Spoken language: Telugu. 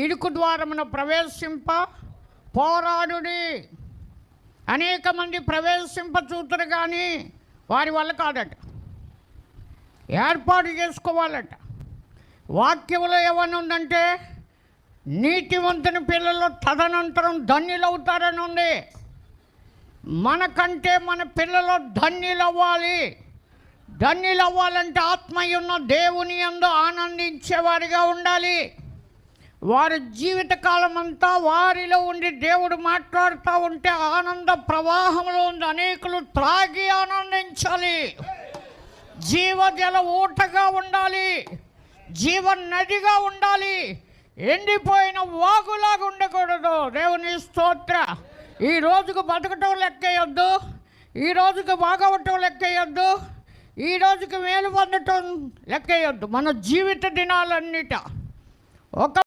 ఇరుకు ద్వారమున ప్రవేశింప పోరాడుడి. అనేక మంది ప్రవేశింప చూతురు కానీ వారి వల్ల కాదట, ఏర్పాటు చేసుకోవాలట. వాక్యంలో ఏమన్నా ఉందంటే నీతివంతుని పిల్లలు తదనంతరం ధన్యులవుతారని ఉంది. మనకంటే మన పిల్లలు ధన్యులవ్వాలి. ధన్యులవ్వాలంటే ఆత్మయున్న దేవుని యందు ఆనందించేవారిగా ఉండాలి. వారి జీవితకాలం అంతా వారిలో ఉండి దేవుడు మాట్లాడుతూ ఉంటే ఆనంద ప్రవాహంలో ఉండి అనేకులు త్రాగి ఆనందించాలి. జీవజల ఊటగా ఉండాలి, జీవ నదిగా ఉండాలి, ఎండిపోయిన వాగులాగా ఉండకూడదు. దేవుని స్తోత్ర. ఈ రోజుకు బతకటం లెక్కేయొద్దు, ఈ రోజుకు బాగవటం లెక్కేయొద్దు, ఈ రోజుకి మేలు పొందటం లెక్కేయొద్దు. మన జీవిత దినాలన్నిట ఒక